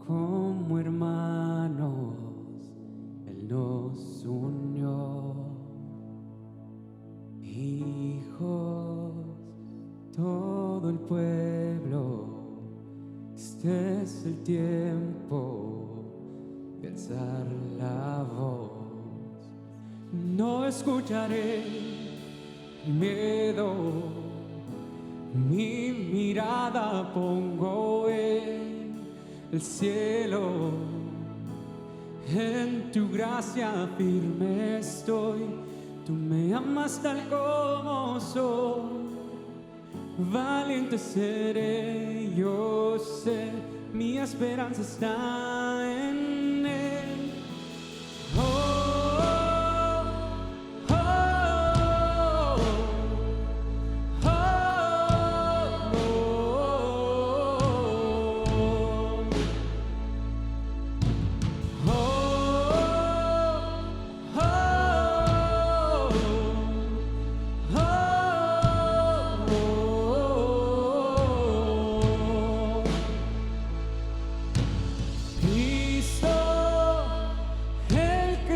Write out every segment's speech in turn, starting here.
como hermanos Él nos unió. Hijos, todo el pueblo, este es el tiempo de alzar la voz. No escucharé el miedo, mi mirada pongo en el cielo. En tu gracia firme estoy, tú me amas tal como soy. Valiente seré, yo sé, mi esperanza está en Él. Oh, oh, oh, oh,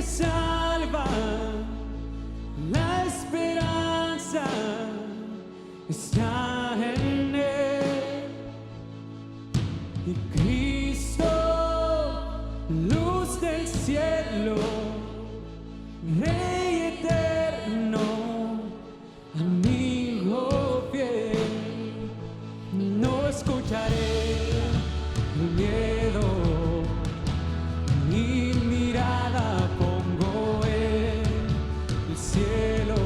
salva, la esperanza está en Él. Y Cristo, luz del cielo, Rey eterno, amigo fiel. No escucharé el miedo, mi mirada pongo en el cielo.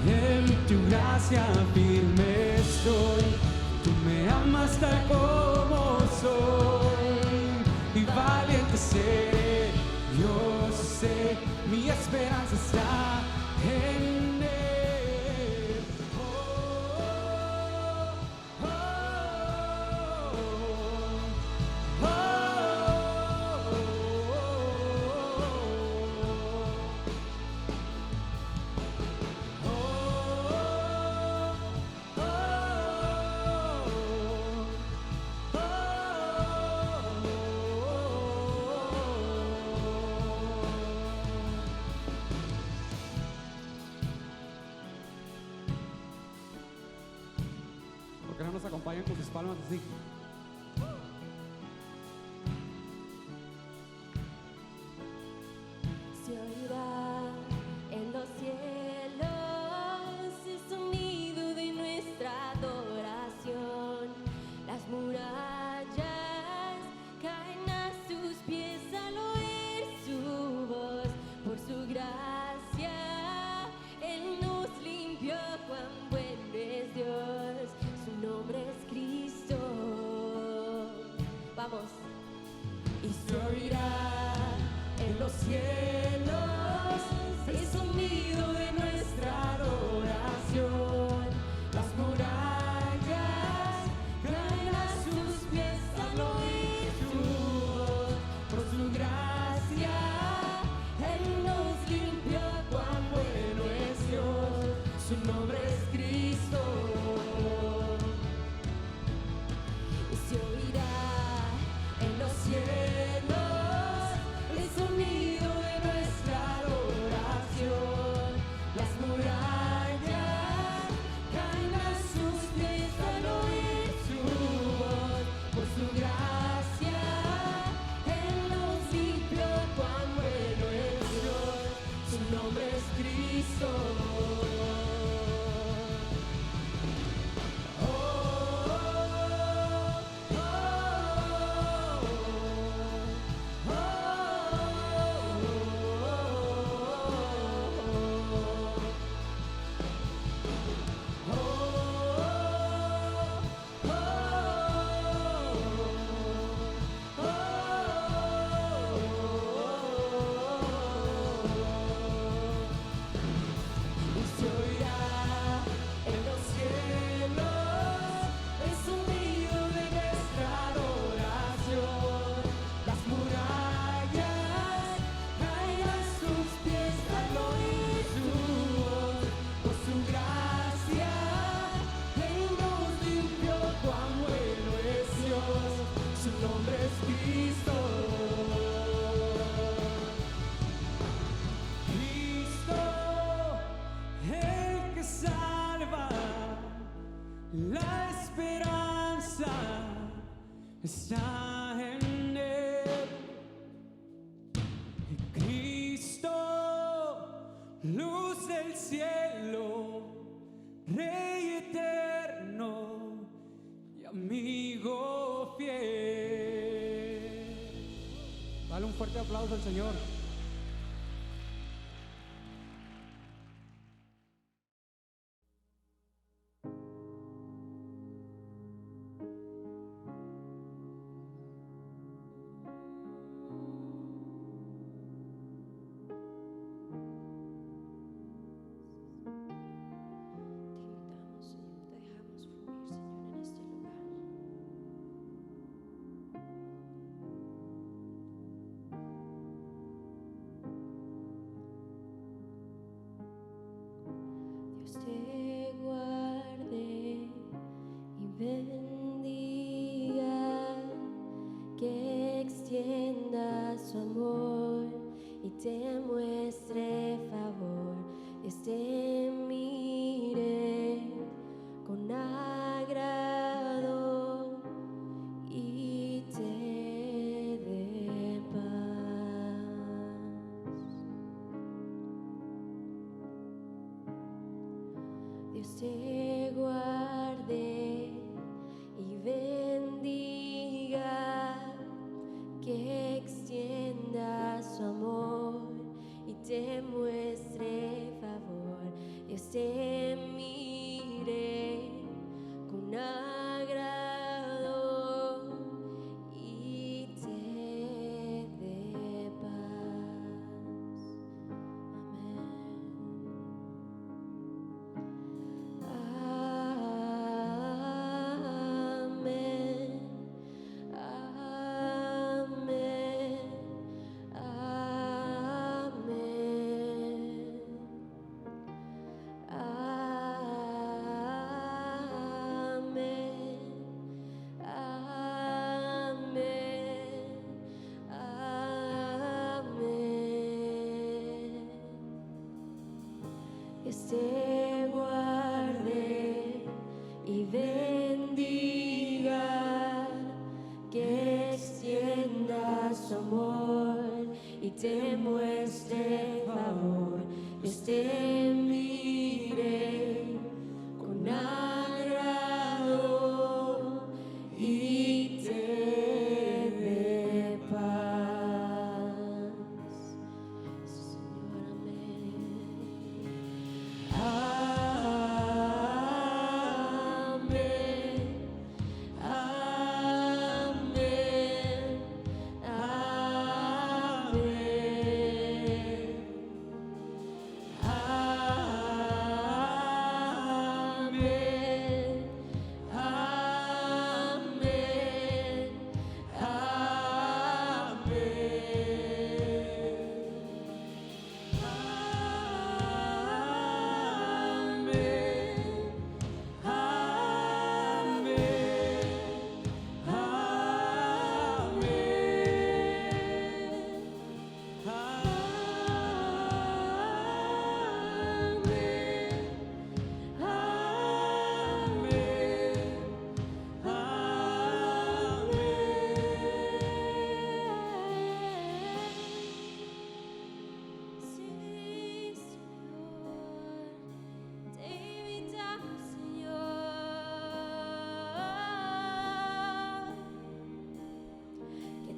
En tu gracia firme estoy, tú me amas tal como soy. Y valiente seré, yo sé, mi esperanza está en Él. Oh, oh, oh, ¿por qué no nos acompañan con sus palmas así? Se oirá en los cielos el sonido de nuestra adoración. Las murallas caen a sus pies al oír su voz. Por su gracia Él nos limpió, cuán bueno es Dios. Su nombre es Cristo. Vamos. Y se oirá en los cielos el sonido de nuestra adoración. Las murallas caen a sus pies al oír su voz. Por su gracia Él nos limpió, cuán bueno es Dios. Su nombre es Cristo. Y se oirá en los cielos el sonido de está en él. Y Cristo, luz del cielo, Rey eterno y amigo fiel. Dale un fuerte aplauso al Señor. Te gritamos, Señor, te dejamos fluir, Señor, en este lugar. Dios te guarde y bendiga, que extienda su amor y te muestre favor. Dios te mire con agrado y te dé paz. Dios te guarde y bendiga, que extienda su amor y te muestre favor. Dios te mire con agrado y te dé paz. Amén. Amén. Amén. Dios te guarde y bendiga, que extienda su amor y te muestre favor. Dios te mire con agrado y te dé paz. Señor, amén.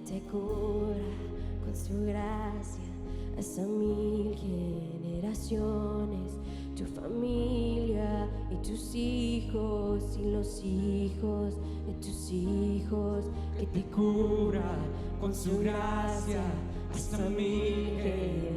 Te cura con su gracia hasta 1000 generaciones, tu familia y tus hijos y los hijos de tus hijos, que te cura con su gracia hasta 1000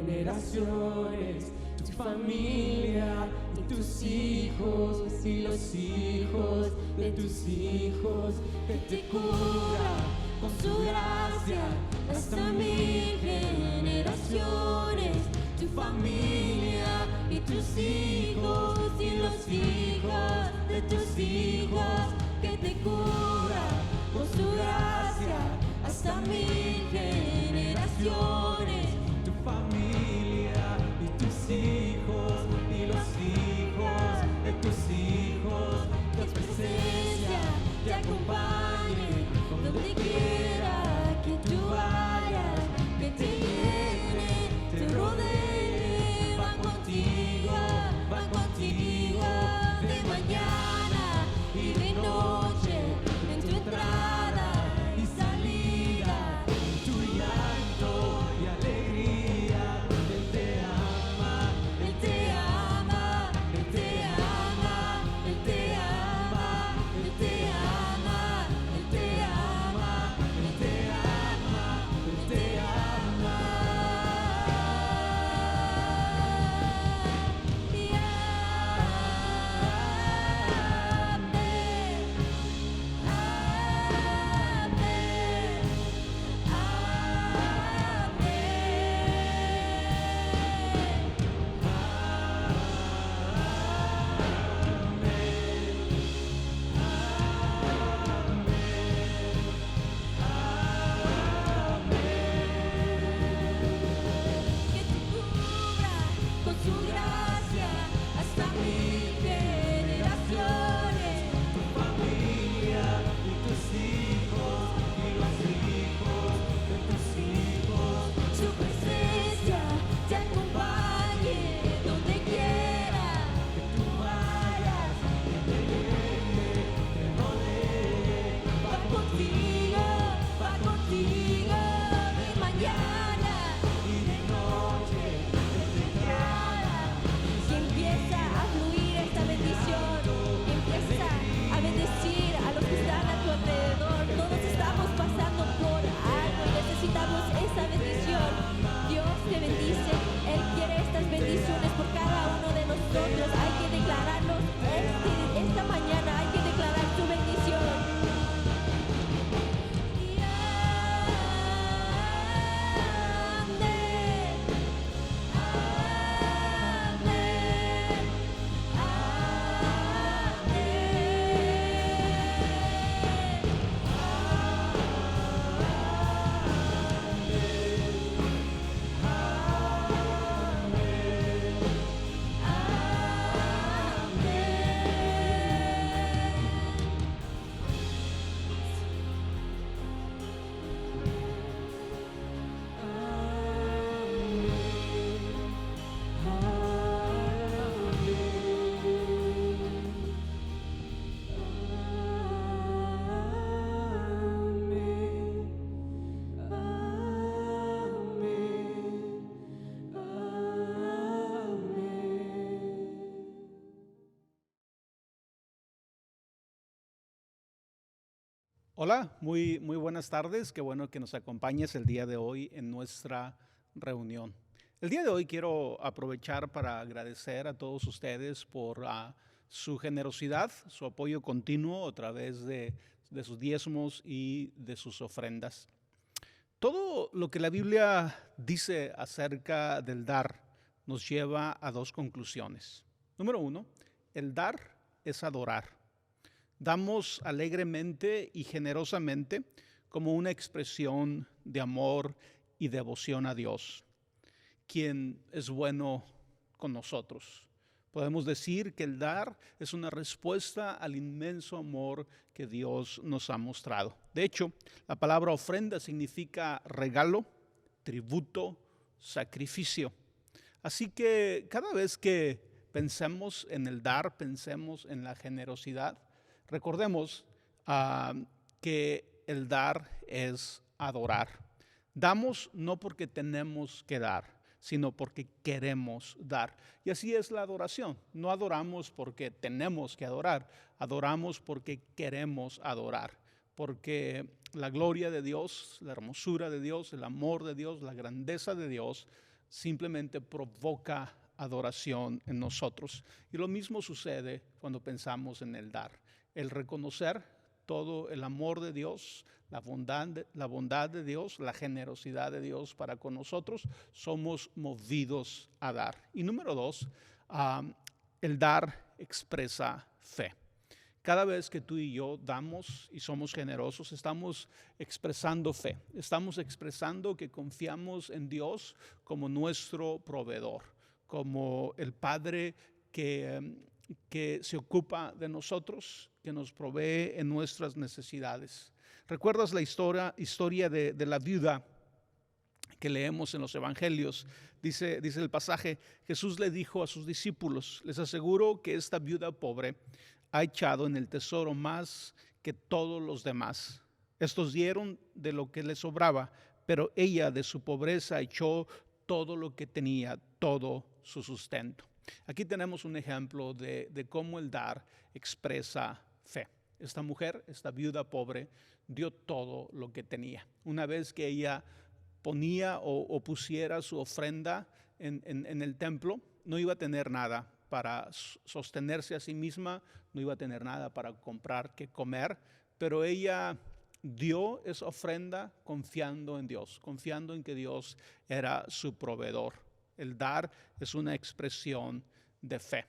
generaciones, tu familia y tus hijos y los hijos de tus hijos, que te cura con su gracia hasta 1000 generaciones, tu familia y tus hijos y los hijos de tus hijos, que te cura con su gracia hasta 1000 generaciones, Tu familia y tus hijos y los hijos de tus hijos, tu presencia te acompañe donde Hola, muy buenas tardes. Qué bueno que nos acompañes el día de hoy en nuestra reunión. El día de hoy quiero aprovechar para agradecer a todos ustedes por su generosidad, su apoyo continuo a través de sus diezmos y de sus ofrendas. Todo lo que la Biblia dice acerca del dar nos lleva a dos conclusiones. Número uno, el dar es adorar. Damos alegremente y generosamente como una expresión de amor y devoción a Dios, quien es bueno con nosotros. Podemos decir que el dar es una respuesta al inmenso amor que Dios nos ha mostrado. De hecho, la palabra ofrenda significa regalo, tributo, sacrificio. Así que cada vez que pensemos en el dar, pensemos en la generosidad, recordemos que el dar es adorar. Damos no porque tenemos que dar, sino porque queremos dar. Y así es la adoración. No adoramos porque tenemos que adorar, adoramos porque queremos adorar. Porque la gloria de Dios, la hermosura de Dios, el amor de Dios, la grandeza de Dios simplemente provoca adoración en nosotros. Y lo mismo sucede cuando pensamos en el dar. El reconocer todo el amor de Dios, la bondad de Dios, la generosidad de Dios para con nosotros, somos movidos a dar. Y número dos, el dar expresa fe. Cada vez que tú y yo damos y somos generosos, estamos expresando fe. Estamos expresando que confiamos en Dios como nuestro proveedor, como el Padre que se ocupa de nosotros, que nos provee en nuestras necesidades. ¿Recuerdas la historia de la viuda que leemos en los evangelios? Dice el pasaje, Jesús le dijo a sus discípulos: les aseguro que esta viuda pobre ha echado en el tesoro más que todos los demás. Estos dieron de lo que les sobraba, pero ella de su pobreza echó todo lo que tenía, todo su sustento. Aquí tenemos un ejemplo de cómo el dar expresa fe. Esta mujer, esta viuda pobre, dio todo lo que tenía. Una vez que ella ponía o pusiera su ofrenda en el templo, no iba a tener nada para sostenerse a sí misma, no iba a tener nada para comprar qué comer, pero ella dio esa ofrenda confiando en Dios, confiando en que Dios era su proveedor. El dar es una expresión de fe.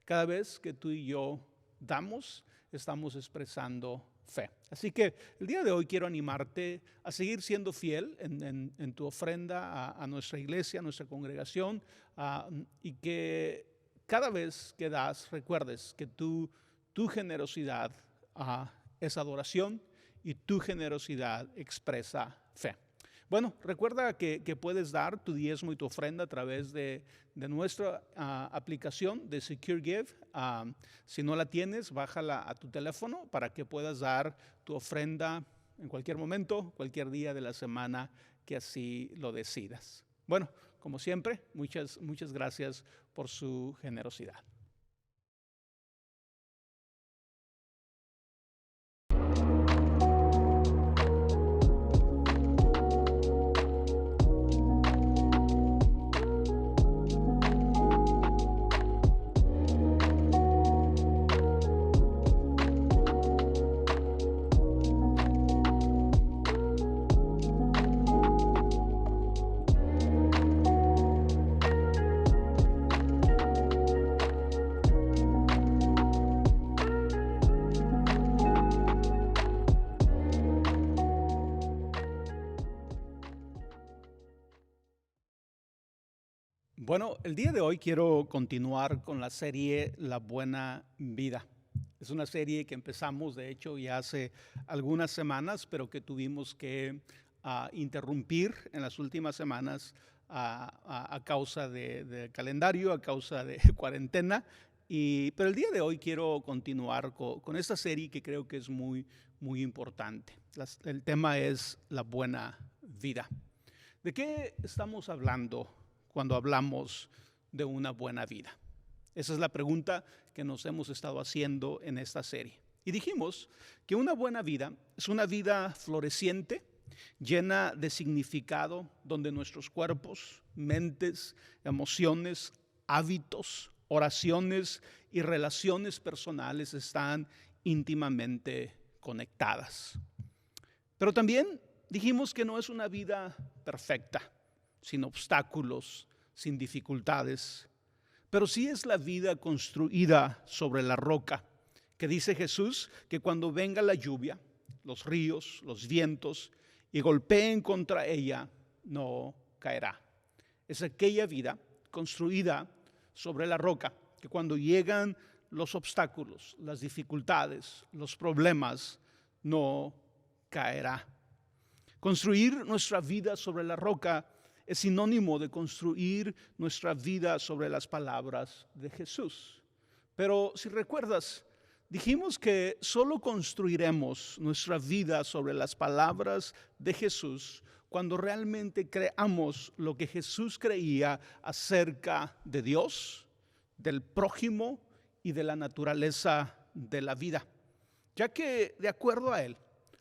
Cada vez que tú y yo damos, estamos expresando fe. Así que el día de hoy quiero animarte a seguir siendo fiel en tu ofrenda a nuestra iglesia, a nuestra congregación, y que cada vez que das, recuerdes que tu generosidad es adoración y tu generosidad expresa fe. Bueno, recuerda que puedes dar tu diezmo y tu ofrenda a través de nuestra aplicación de Secure Give. Si no la tienes, bájala a tu teléfono para que puedas dar tu ofrenda en cualquier momento, cualquier día de la semana que así lo decidas. Bueno, como siempre, muchas gracias por su generosidad. Bueno, el día de hoy quiero continuar con la serie La Buena Vida. Es una serie que empezamos, de hecho, ya hace algunas semanas, pero que tuvimos que interrumpir en las últimas semanas a causa de calendario, a causa de cuarentena. Pero el día de hoy quiero continuar con esta serie que creo que es muy importante. El tema es la buena vida. ¿De qué estamos hablando cuando hablamos de una buena vida? Esa es la pregunta que nos hemos estado haciendo en esta serie. Y dijimos que una buena vida es una vida floreciente, llena de significado, donde nuestros cuerpos, mentes, emociones, hábitos, oraciones y relaciones personales están íntimamente conectadas. Pero también dijimos que no es una vida perfecta, sin obstáculos, sin dificultades, pero sí es la vida construida sobre la roca, que dice Jesús que cuando venga la lluvia, los ríos, los vientos, y golpeen contra ella, no caerá. Es aquella vida construida sobre la roca, que cuando llegan los obstáculos, las dificultades, los problemas, no caerá. Construir nuestra vida sobre la roca es sinónimo de construir nuestra vida sobre las palabras de Jesús. Pero si recuerdas, dijimos que solo construiremos nuestra vida sobre las palabras de Jesús cuando realmente creamos lo que Jesús creía acerca de Dios, del prójimo y de la naturaleza de la vida. Ya que de acuerdo a él,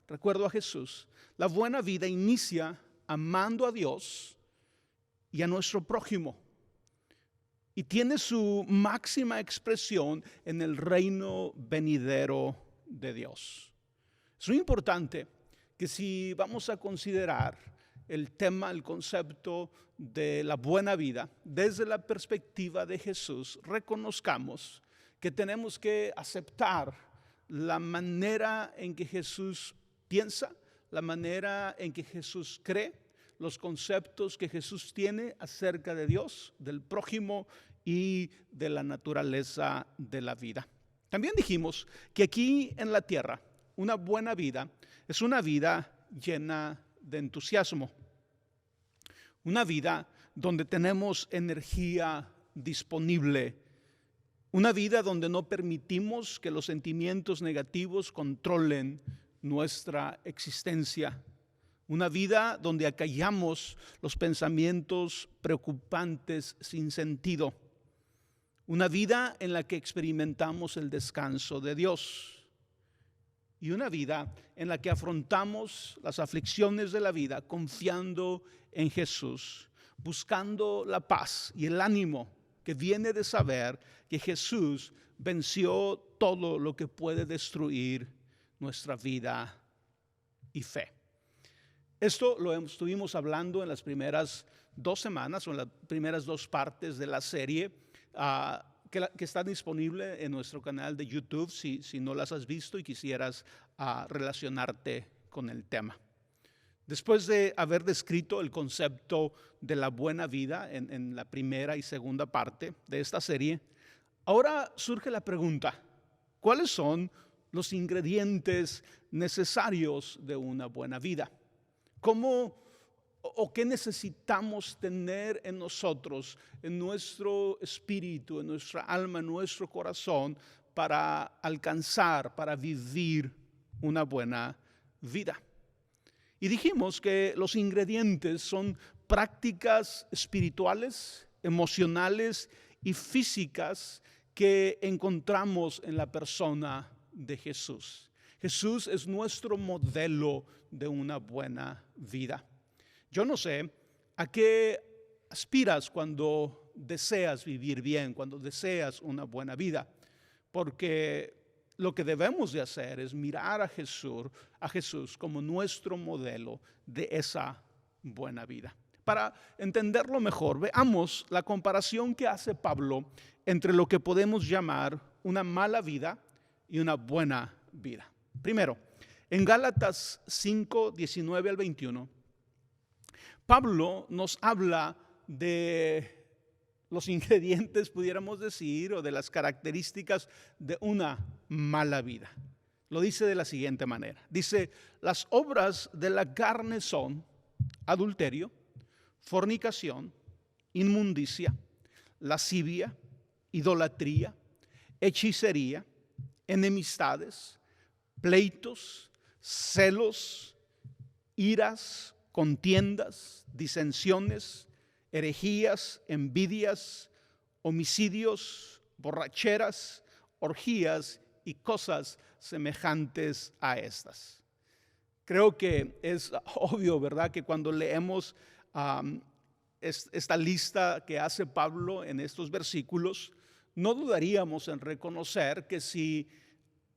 recuerdo a Jesús, la buena vida inicia amando a Dios y a nuestro prójimo. Y tiene su máxima expresión en el reino venidero de Dios. Es muy importante que si vamos a considerar el tema, el concepto de la buena vida, desde la perspectiva de Jesús, reconozcamos que tenemos que aceptar la manera en que Jesús piensa, la manera en que Jesús cree, los conceptos que Jesús tiene acerca de Dios, del prójimo y de la naturaleza de la vida. También dijimos que aquí en la tierra, una buena vida es una vida llena de entusiasmo. Una vida donde tenemos energía disponible. Una vida donde no permitimos que los sentimientos negativos controlen nuestra existencia. Una vida donde acallamos los pensamientos preocupantes sin sentido. Una vida en la que experimentamos el descanso de Dios. Y una vida en la que afrontamos las aflicciones de la vida confiando en Jesús, buscando la paz y el ánimo que viene de saber que Jesús venció todo lo que puede destruir nuestra vida y fe. Esto lo estuvimos hablando en las primeras 2 semanas o en las primeras 2 partes de la serie que está disponible en nuestro canal de YouTube si no las has visto y quisieras relacionarte con el tema. Después de haber descrito el concepto de la buena vida en la primera y segunda parte de esta serie, ahora surge la pregunta: ¿cuáles son los ingredientes necesarios de una buena vida? ¿Cómo o qué necesitamos tener en nosotros, en nuestro espíritu, en nuestra alma, en nuestro corazón para alcanzar, para vivir una buena vida? Y dijimos que los ingredientes son prácticas espirituales, emocionales y físicas que encontramos en la persona de Jesús. Jesús es nuestro modelo de una buena vida. Yo no sé a qué aspiras cuando deseas vivir bien, cuando deseas una buena vida, porque lo que debemos de hacer es mirar a Jesús como nuestro modelo de esa buena vida. Para entenderlo mejor, veamos la comparación que hace Pablo entre lo que podemos llamar una mala vida y una buena vida. Primero, en Gálatas 5, 19 al 21, Pablo nos habla de los ingredientes, pudiéramos decir, o de las características de una mala vida. Lo dice de la siguiente manera. Dice: las obras de la carne son adulterio, fornicación, inmundicia, lascivia, idolatría, hechicería, enemistades, pleitos, celos, iras, contiendas, disensiones, herejías, envidias, homicidios, borracheras, orgías y cosas semejantes a estas. Creo que es obvio, ¿verdad?, que cuando leemos esta lista que hace Pablo en estos versículos, no dudaríamos en reconocer que si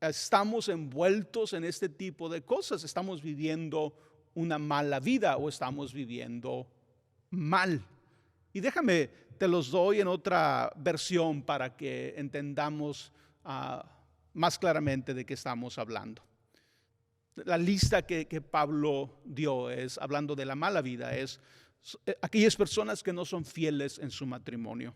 estamos envueltos en este tipo de cosas, estamos viviendo una mala vida o estamos viviendo mal. Y déjame, te los doy en otra versión para que entendamos más claramente de qué estamos hablando. La lista que Pablo dio es, hablando de la mala vida, es aquellas personas que no son fieles en su matrimonio,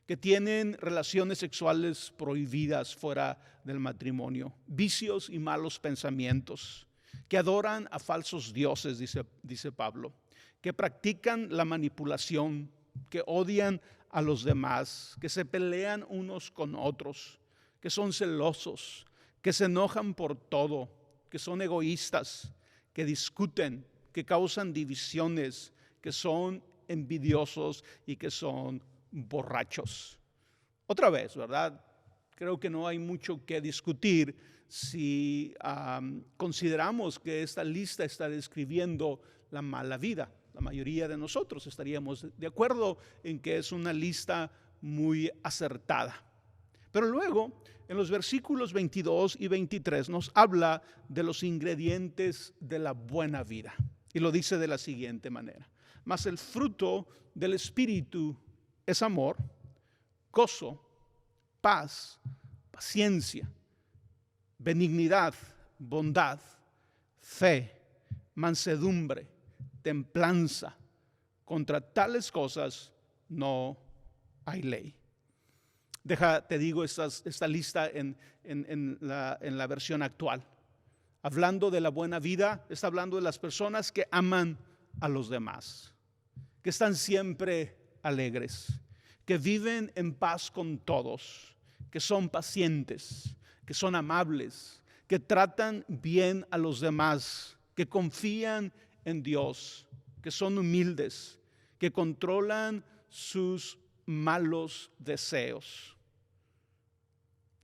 que tienen relaciones sexuales prohibidas fuera del matrimonio, vicios y malos pensamientos, que adoran a falsos dioses, dice Pablo, que practican la manipulación, que odian a los demás, que se pelean unos con otros, que son celosos, que se enojan por todo, que son egoístas, que discuten, que causan divisiones, que son envidiosos y que son borrachos. Otra vez, ¿verdad? Creo que no hay mucho que discutir si consideramos que esta lista está describiendo la mala vida. La mayoría de nosotros estaríamos de acuerdo en que es una lista muy acertada. Pero luego, en los versículos 22 y 23 nos habla de los ingredientes de la buena vida. Y lo dice de la siguiente manera: mas el fruto del Espíritu es amor, gozo, paz, paciencia, benignidad, bondad, fe, mansedumbre, templanza. Contra tales cosas no hay ley. Te digo esta lista en la versión actual. Hablando de la buena vida, está hablando de las personas que aman a los demás, que están siempre alegres, que viven en paz con todos, que son pacientes, que son amables, que tratan bien a los demás, que confían en Dios, que son humildes, que controlan sus malos deseos.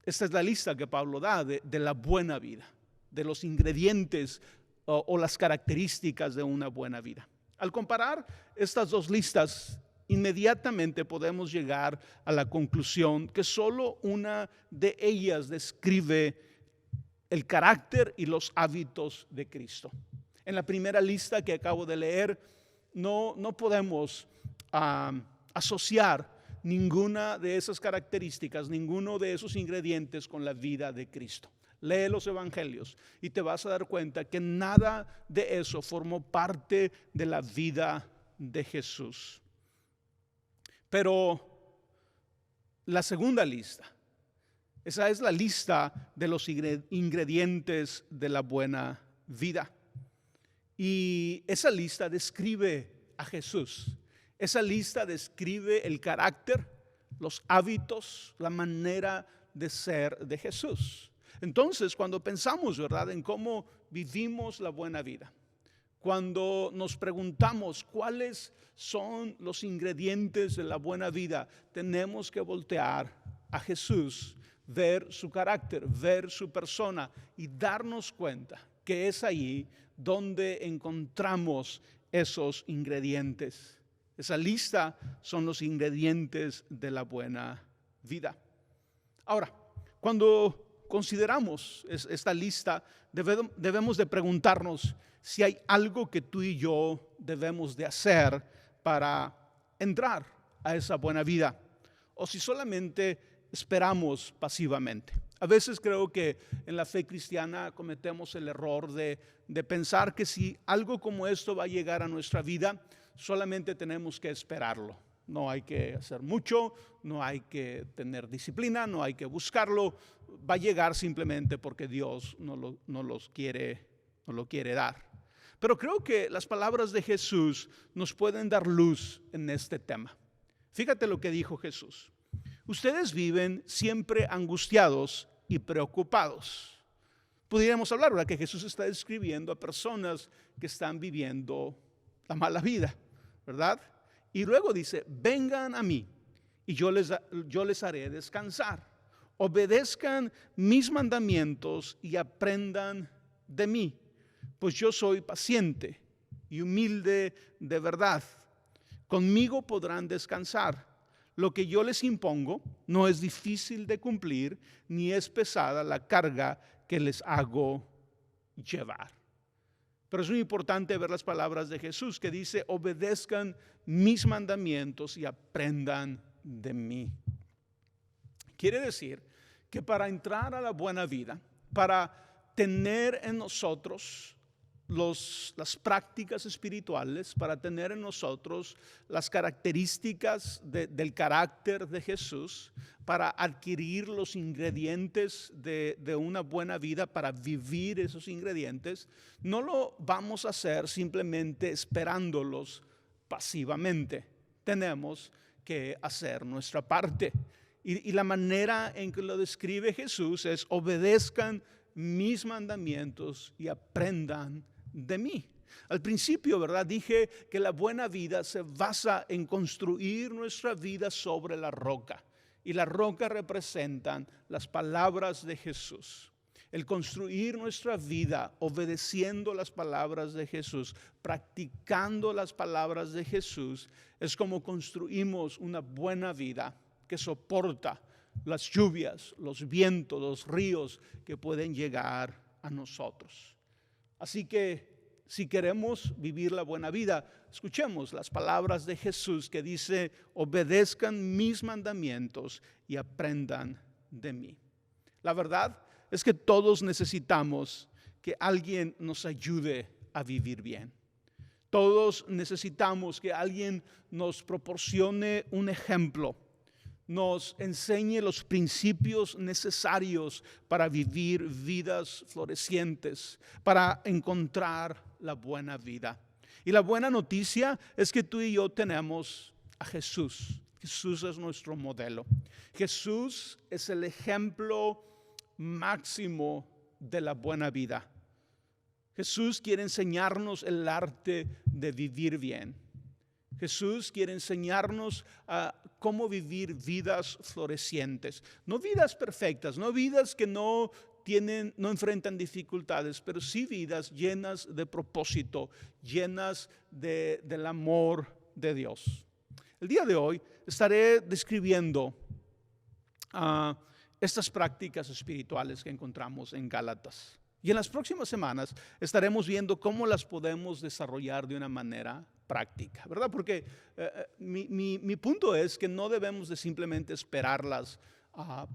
Esta es la lista que Pablo da de la buena vida, de los ingredientes o las características de una buena vida. Al comparar estas dos listas, inmediatamente podemos llegar a la conclusión que solo una de ellas describe el carácter y los hábitos de Cristo. En la primera lista que acabo de leer, no podemos asociar ninguna de esas características, ninguno de esos ingredientes con la vida de Cristo. Lee los evangelios y te vas a dar cuenta que nada de eso formó parte de la vida de Jesús. Pero la segunda lista, esa es la lista de los ingredientes de la buena vida. Y esa lista describe a Jesús. Esa lista describe el carácter, los hábitos, la manera de ser de Jesús. Entonces, cuando pensamos, ¿verdad?, en cómo vivimos la buena vida, cuando nos preguntamos cuáles son los ingredientes de la buena vida, tenemos que voltear a Jesús, ver su carácter, ver su persona y darnos cuenta que es ahí donde encontramos esos ingredientes. Esa lista son los ingredientes de la buena vida. Ahora, cuando consideramos esta lista, debemos de preguntarnos si hay algo que tú y yo debemos de hacer para entrar a esa buena vida, o si solamente esperamos pasivamente. A veces creo que en la fe cristiana cometemos el error de pensar que si algo como esto va a llegar a nuestra vida, solamente tenemos que esperarlo. No hay que hacer mucho, no hay que tener disciplina, no hay que buscarlo. Va a llegar simplemente porque Dios no lo quiere dar. Pero creo que las palabras de Jesús nos pueden dar luz en este tema. Fíjate lo que dijo Jesús. Ustedes viven siempre angustiados y preocupados. Pudiéramos hablar, ¿verdad?, que Jesús está describiendo a personas que están viviendo la mala vida, ¿verdad? Y luego dice, vengan a mí y yo les haré descansar. obedezcan mis mandamientos y aprendan de mí, pues yo soy paciente y humilde de verdad. Conmigo podrán descansar. Lo que yo les impongo no es difícil de cumplir, ni es pesada la carga que les hago llevar. Pero es muy importante ver las palabras de Jesús que dice, obedezcan mis mandamientos y aprendan de mí. Quiere decir que para entrar a la buena vida, para tener en nosotros las prácticas espirituales, para tener en nosotros las características del carácter de Jesús, para adquirir los ingredientes de una buena vida, para vivir esos ingredientes, no lo vamos a hacer simplemente esperándolos pasivamente. Tenemos que hacer nuestra parte. Y la manera en que lo describe Jesús es obedezcan mis mandamientos y aprendan de mí. Al principio, ¿verdad? Dije que la buena vida se basa en construir nuestra vida sobre la roca. Y la roca representan las palabras de Jesús. El construir nuestra vida obedeciendo las palabras de Jesús, practicando las palabras de Jesús, es como construimos una buena vida que soporta las lluvias, los vientos, los ríos que pueden llegar a nosotros. Así que si queremos vivir la buena vida, escuchemos las palabras de Jesús que dice, obedezcan mis mandamientos y aprendan de mí. La verdad es que todos necesitamos que alguien nos ayude a vivir bien. Todos necesitamos que alguien nos proporcione un ejemplo, nos enseñe los principios necesarios para vivir vidas florecientes, para encontrar la buena vida. Y la buena noticia es que tú y yo tenemos a Jesús. Jesús es nuestro modelo. Jesús es el ejemplo máximo de la buena vida. Jesús quiere enseñarnos el arte de vivir bien. Jesús quiere enseñarnos a cómo vivir vidas florecientes, no vidas perfectas, no vidas que no enfrentan dificultades, pero sí vidas llenas de propósito, llenas del amor de Dios. El día de hoy estaré describiendo estas prácticas espirituales que encontramos en Gálatas. Y en las próximas semanas estaremos viendo cómo las podemos desarrollar de una manera práctica, ¿verdad? Porque mi punto es que no debemos de simplemente esperarlas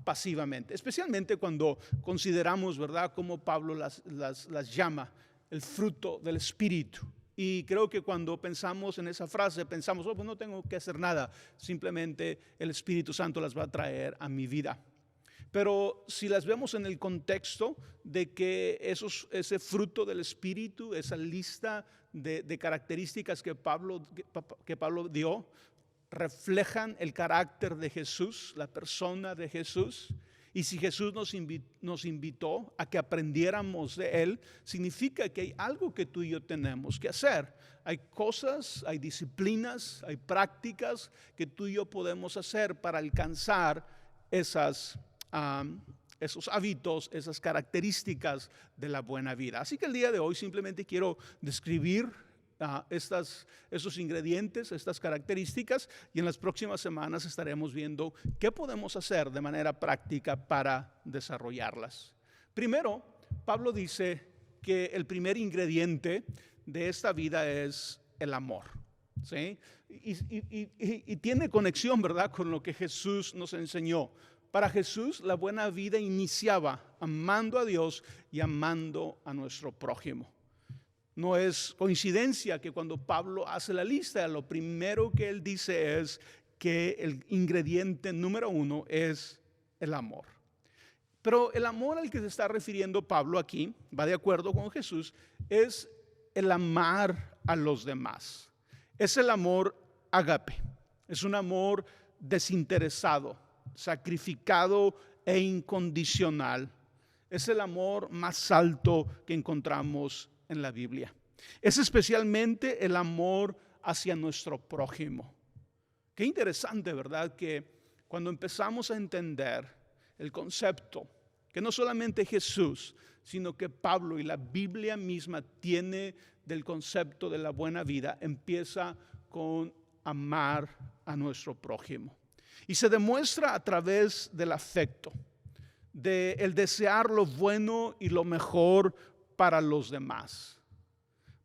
pasivamente, especialmente cuando consideramos, ¿verdad?, cómo Pablo las llama el fruto del Espíritu. Y creo que cuando pensamos en esa frase, pensamos, pues no tengo que hacer nada, simplemente el Espíritu Santo las va a traer a mi vida. Pero si las vemos en el contexto de que ese fruto del Espíritu, esa lista de características que Pablo dio, reflejan el carácter de Jesús, la persona de Jesús. Y si Jesús nos invitó a que aprendiéramos de Él, significa que hay algo que tú y yo tenemos que hacer. Hay cosas, hay disciplinas, hay prácticas que tú y yo podemos hacer para alcanzar esos hábitos, esas características de la buena vida. Así que el día de hoy simplemente quiero describir esos ingredientes, estas características, y en las próximas semanas estaremos viendo qué podemos hacer de manera práctica para desarrollarlas. Primero, Pablo dice que el primer ingrediente de esta vida es el amor, ¿sí? Y tiene conexión, ¿verdad?, con lo que Jesús nos enseñó. Para Jesús, la buena vida iniciaba amando a Dios y amando a nuestro prójimo. No es coincidencia que cuando Pablo hace la lista, lo primero que él dice es que el ingrediente número 1 es el amor. Pero el amor al que se está refiriendo Pablo aquí, va de acuerdo con Jesús, es el amar a los demás. Es el amor ágape, es un amor desinteresado, sacrificado e incondicional. Es el amor más alto que encontramos en la Biblia. Es especialmente el amor hacia nuestro prójimo. Qué interesante, ¿verdad?, que cuando empezamos a entender el concepto que no solamente Jesús, sino que Pablo y la Biblia misma tiene del concepto de la buena vida, empieza con amar a nuestro prójimo. Y se demuestra a través del afecto, de el desear lo bueno y lo mejor para los demás.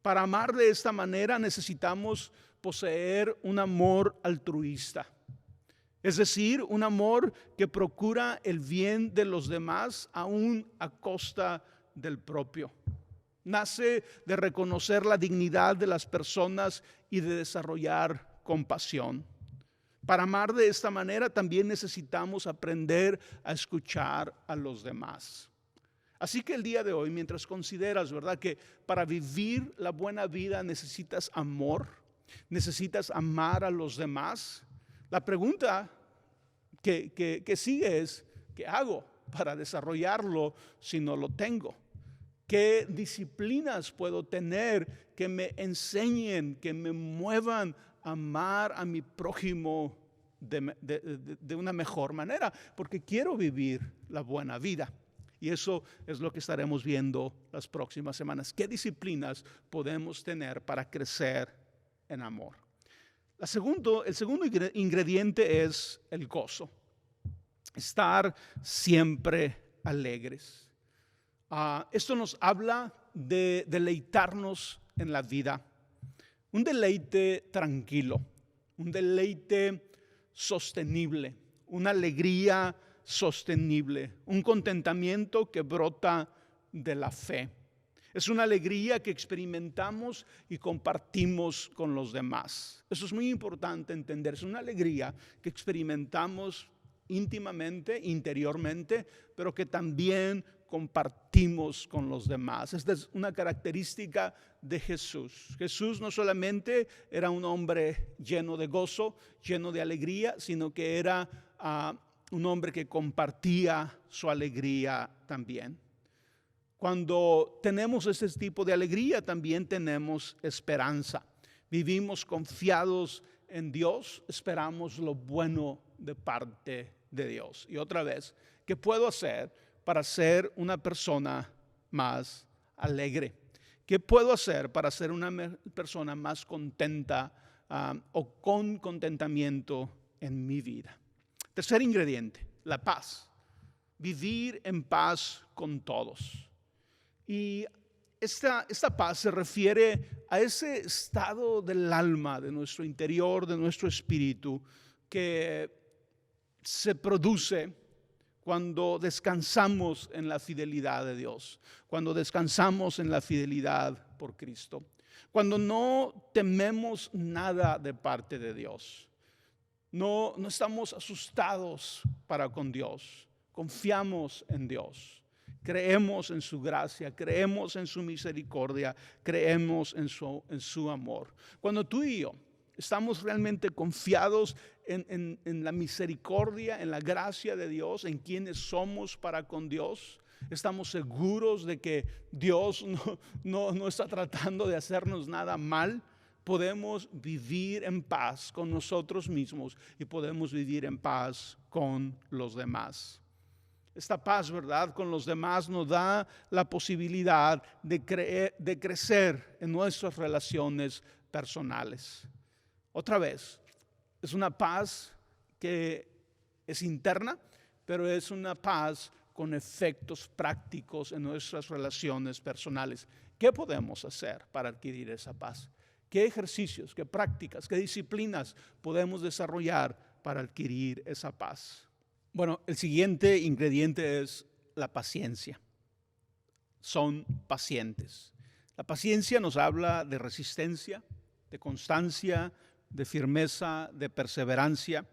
Para amar de esta manera necesitamos poseer un amor altruista. Es decir, un amor que procura el bien de los demás aún a costa del propio. Nace de reconocer la dignidad de las personas y de desarrollar compasión. Para amar de esta manera también necesitamos aprender a escuchar a los demás. Así que el día de hoy, mientras consideras, ¿verdad?, que para vivir la buena vida necesitas amor, necesitas amar a los demás, la pregunta que sigue es, ¿qué hago para desarrollarlo si no lo tengo? ¿Qué disciplinas puedo tener que me enseñen, que me muevan a amar a mi prójimo de una mejor manera? Porque quiero vivir la buena vida. Y eso es lo que estaremos viendo las próximas semanas. ¿Qué disciplinas podemos tener para crecer en amor? El segundo ingrediente es el gozo. Estar siempre alegres. Esto nos habla de deleitarnos en la vida. Un deleite tranquilo, un deleite sostenible, una alegría sostenible, un contentamiento que brota de la fe. Es una alegría que experimentamos y compartimos con los demás. Eso es muy importante entender. Es una alegría que experimentamos íntimamente, interiormente, pero que también compartimos con los demás. Esta es una característica de Jesús. Jesús no solamente era un hombre lleno de gozo, lleno de alegría, sino que era un hombre que compartía su alegría también. Cuando tenemos ese tipo de alegría, también tenemos esperanza. Vivimos confiados en Dios, esperamos lo bueno de parte de Dios. Y otra vez, ¿qué puedo hacer para ser una persona más alegre? ¿Qué puedo hacer para ser una persona más contenta o con contentamiento en mi vida? Tercer ingrediente, la paz. Vivir en paz con todos. Y esta paz se refiere a ese estado del alma, de nuestro interior, de nuestro espíritu, que se produce cuando descansamos en la fidelidad de Dios, cuando descansamos en la fidelidad por Cristo, cuando no tememos nada de parte de Dios. No estamos asustados para con Dios, confiamos en Dios, creemos en su gracia, creemos en su misericordia, creemos en su amor. Cuando tú y yo estamos realmente confiados en la misericordia, en la gracia de Dios, en quienes somos para con Dios, estamos seguros de que Dios no está tratando de hacernos nada mal. Podemos vivir en paz con nosotros mismos y podemos vivir en paz con los demás. Esta paz, ¿verdad?, con los demás nos da la posibilidad de crecer en nuestras relaciones personales. Otra vez, es una paz que es interna, pero es una paz con efectos prácticos en nuestras relaciones personales. ¿Qué podemos hacer para adquirir esa paz? ¿Qué ejercicios, qué prácticas, qué disciplinas podemos desarrollar para adquirir esa paz? Bueno, el siguiente ingrediente es la paciencia. Son pacientes. La paciencia nos habla de resistencia, de constancia, de firmeza, de perseverancia,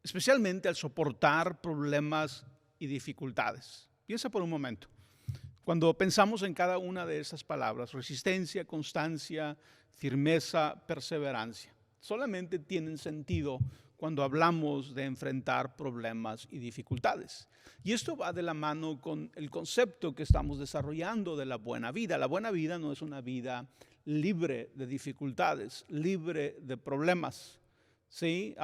especialmente al soportar problemas y dificultades. Piensa por un momento. Cuando pensamos en cada una de esas palabras, resistencia, constancia, firmeza, perseverancia, solamente tienen sentido cuando hablamos de enfrentar problemas y dificultades. Y esto va de la mano con el concepto que estamos desarrollando de la buena vida. La buena vida no es una vida libre de dificultades, libre de problemas, ¿sí?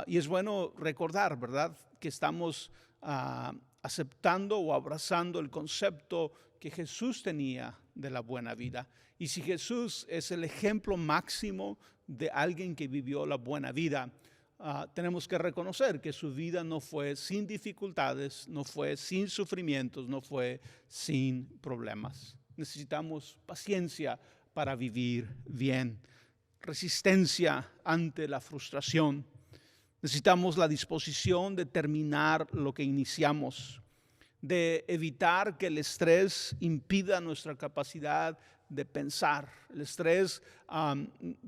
Y es bueno recordar, ¿verdad?, que estamos aceptando o abrazando el concepto que Jesús tenía de la buena vida. Y si Jesús es el ejemplo máximo de alguien que vivió la buena vida, tenemos que reconocer que su vida no fue sin dificultades, no fue sin sufrimientos, no fue sin problemas. Necesitamos paciencia para vivir bien, resistencia ante la frustración. Necesitamos la disposición de terminar lo que iniciamos, de evitar que el estrés impida nuestra capacidad de pensar, el estrés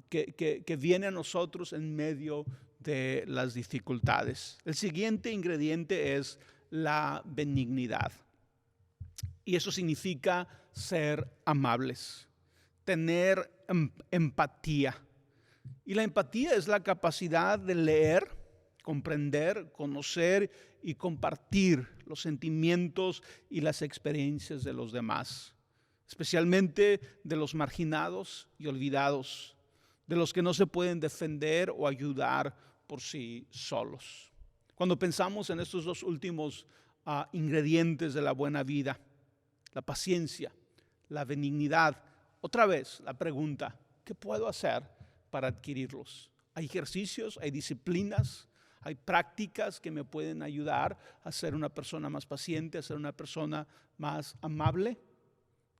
que viene a nosotros en medio de las dificultades. El siguiente ingrediente es la benignidad. Y eso significa ser amables, tener empatía. Y la empatía es la capacidad de leer, comprender, conocer y compartir los sentimientos y las experiencias de los demás, especialmente de los marginados y olvidados, de los que no se pueden defender o ayudar por sí solos. Cuando pensamos en estos dos últimos ingredientes de la buena vida, la paciencia, la benignidad, otra vez la pregunta, ¿qué puedo hacer para adquirirlos? Hay ejercicios, hay disciplinas, hay prácticas que me pueden ayudar a ser una persona más paciente, a ser una persona más amable.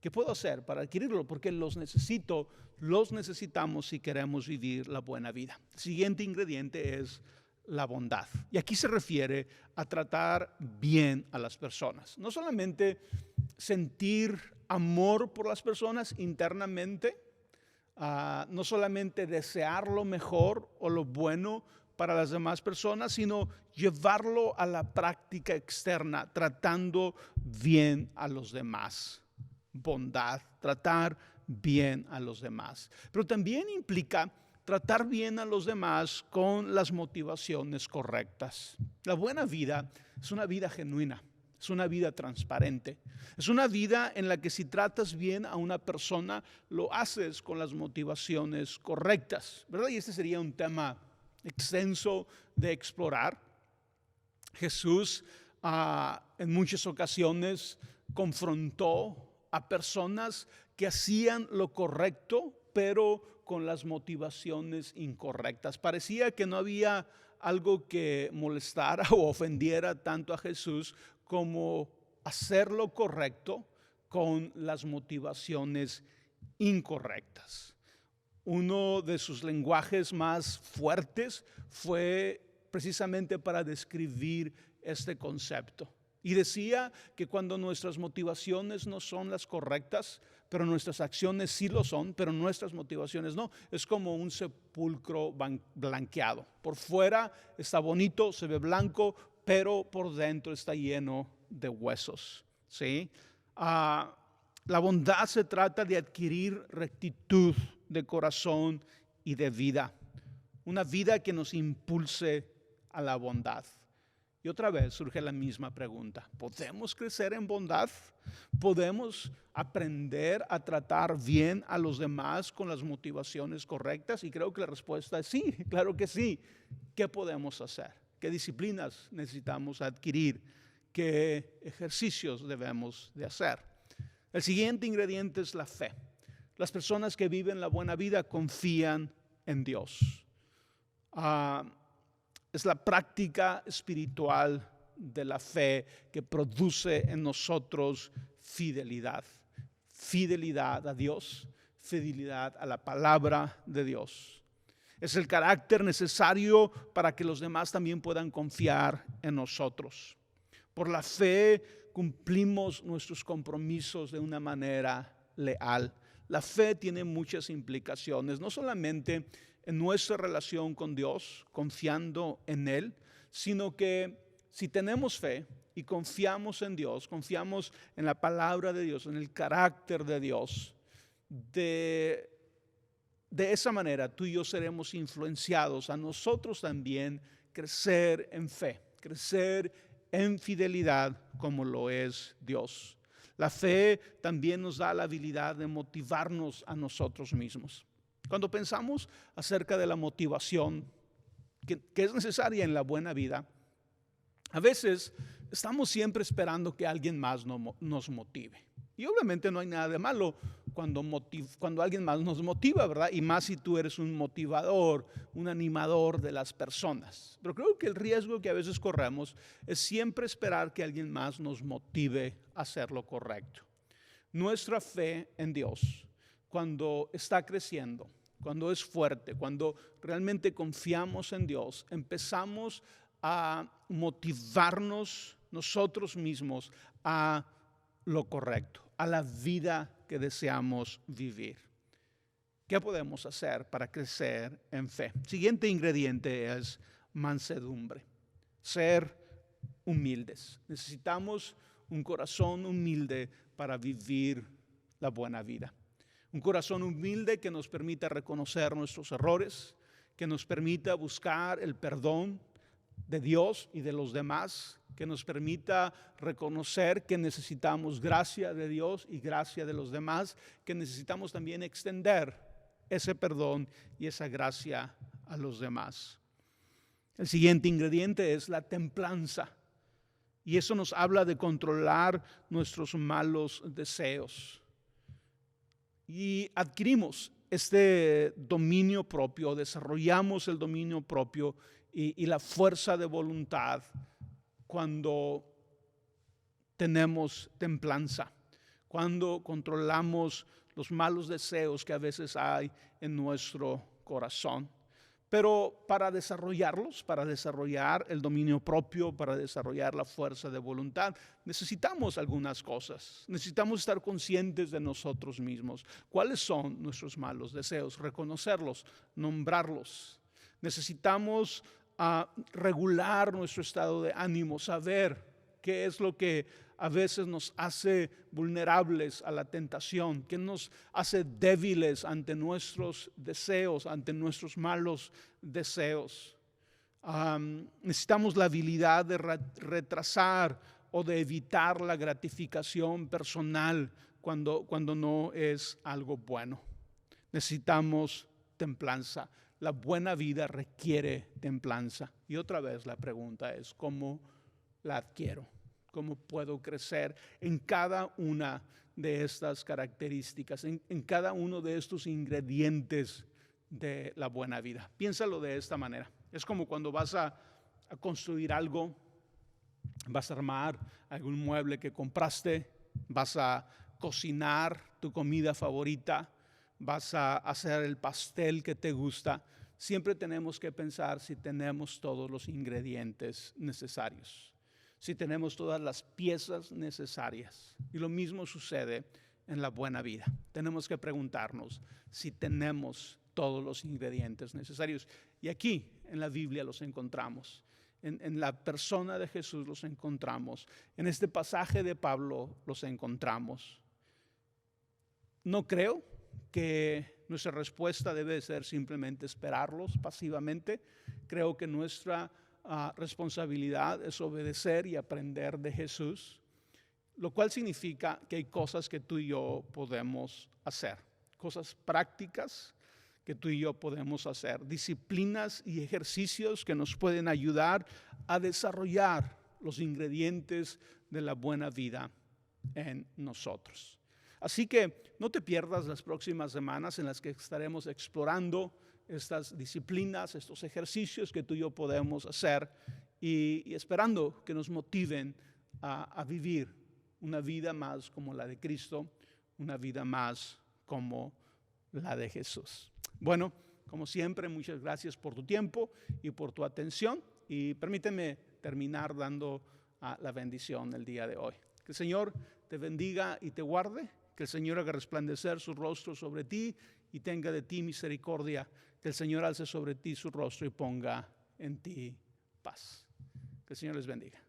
¿Qué puedo hacer para adquirirlo? Porque los necesitamos si queremos vivir la buena vida. El siguiente ingrediente es la bondad. Y aquí se refiere a tratar bien a las personas. No solamente sentir amor por las personas internamente, no solamente desear lo mejor o lo bueno para las demás personas, sino llevarlo a la práctica externa, tratando bien a los demás. Bondad, tratar bien a los demás. Pero también implica tratar bien a los demás con las motivaciones correctas. La buena vida es una vida genuina, es una vida transparente, es una vida en la que si tratas bien a una persona, lo haces con las motivaciones correctas, ¿verdad? Y este sería un tema extenso de explorar. Jesús en muchas ocasiones confrontó a personas que hacían lo correcto, pero con las motivaciones incorrectas. Parecía que no había algo que molestara o ofendiera tanto a Jesús como hacer lo correcto con las motivaciones incorrectas. Uno de sus lenguajes más fuertes fue precisamente para describir este concepto. Y decía que cuando nuestras motivaciones no son las correctas, pero nuestras acciones sí lo son, pero nuestras motivaciones no, es como un sepulcro blanqueado. Por fuera está bonito, se ve blanco, pero por dentro está lleno de huesos, ¿sí? La bondad se trata de adquirir rectitud de corazón y de vida. Una vida que nos impulse a la bondad. Y otra vez surge la misma pregunta. ¿Podemos crecer en bondad? ¿Podemos aprender a tratar bien a los demás con las motivaciones correctas? Y creo que la respuesta es sí, claro que sí. ¿Qué podemos hacer? ¿Qué disciplinas necesitamos adquirir? ¿Qué ejercicios debemos de hacer? El siguiente ingrediente es la fe. Las personas que viven la buena vida confían en Dios. Es la práctica espiritual de la fe que produce en nosotros fidelidad. Fidelidad a Dios, fidelidad a la palabra de Dios. Es el carácter necesario para que los demás también puedan confiar en nosotros. Por la fe cumplimos nuestros compromisos de una manera leal. La fe tiene muchas implicaciones, no solamente en nuestra relación con Dios, confiando en Él, sino que si tenemos fe y confiamos en Dios, confiamos en la palabra de Dios, en el carácter de Dios, de esa manera tú y yo seremos influenciados a nosotros también crecer en fe, crecer en fidelidad como lo es Dios. La fe también nos da la habilidad de motivarnos a nosotros mismos. Cuando pensamos acerca de la motivación que es necesaria en la buena vida, A veces estamos siempre esperando que alguien más nos motive. Y obviamente no hay nada de malo cuando alguien más nos motiva, ¿verdad? Y más si tú eres un motivador, un animador de las personas. Pero creo que el riesgo que a veces corremos es siempre esperar que alguien más nos motive a hacer lo correcto. Nuestra fe en Dios, cuando está creciendo, cuando es fuerte, cuando realmente confiamos en Dios, empezamos a motivarnos nosotros mismos a lo correcto, a la vida que deseamos vivir. ¿Qué podemos hacer para crecer en fe? Siguiente ingrediente es mansedumbre, ser humildes. Necesitamos un corazón humilde para vivir la buena vida. Un corazón humilde que nos permita reconocer nuestros errores, que nos permita buscar el perdón de Dios y de los demás, que nos permita reconocer que necesitamos gracia de Dios y gracia de los demás, que necesitamos también extender ese perdón y esa gracia a los demás. El siguiente ingrediente es la templanza, y eso nos habla de controlar nuestros malos deseos. Y adquirimos este dominio propio, desarrollamos el dominio propio y la fuerza de voluntad cuando tenemos templanza, cuando controlamos los malos deseos que a veces hay en nuestro corazón. Pero para desarrollarlos, para desarrollar el dominio propio, para desarrollar la fuerza de voluntad, necesitamos algunas cosas. Necesitamos estar conscientes de nosotros mismos. ¿Cuáles son nuestros malos deseos? Reconocerlos, nombrarlos. Necesitamos regular nuestro estado de ánimo, saber qué es lo que a veces nos hace vulnerables a la tentación, que nos hace débiles ante nuestros deseos, ante nuestros malos deseos. Necesitamos la habilidad de retrasar o de evitar la gratificación personal cuando no es algo bueno. Necesitamos templanza. La buena vida requiere templanza. Y otra vez la pregunta es, ¿cómo la adquiero? ¿Cómo puedo crecer en cada una de estas características, en cada uno de estos ingredientes de la buena vida? Piénsalo de esta manera. Es como cuando vas a construir algo, vas a armar algún mueble que compraste, vas a cocinar tu comida favorita, vas a hacer el pastel que te gusta. Siempre tenemos que pensar si tenemos todos los ingredientes necesarios, si tenemos todas las piezas necesarias. Y lo mismo sucede en la buena vida. Tenemos que preguntarnos si tenemos todos los ingredientes necesarios. Y aquí en la Biblia los encontramos. En la persona de Jesús los encontramos. En este pasaje de Pablo los encontramos. No creo que nuestra respuesta debe ser simplemente esperarlos pasivamente. Creo que nuestra responsabilidad es obedecer y aprender de Jesús, lo cual significa que hay cosas que tú y yo podemos hacer, cosas prácticas que tú y yo podemos hacer, disciplinas y ejercicios que nos pueden ayudar a desarrollar los ingredientes de la buena vida en nosotros. Así que no te pierdas las próximas semanas en las que estaremos explorando estas disciplinas, estos ejercicios que tú y yo podemos hacer y esperando que nos motiven a vivir una vida más como la de Cristo, una vida más como la de Jesús. Bueno, como siempre, muchas gracias por tu tiempo y por tu atención, y permíteme terminar dando la bendición el día de hoy. Que el Señor te bendiga y te guarde, que el Señor haga resplandecer su rostro sobre ti y tenga de ti misericordia, que el Señor alce sobre ti su rostro y ponga en ti paz. Que el Señor les bendiga.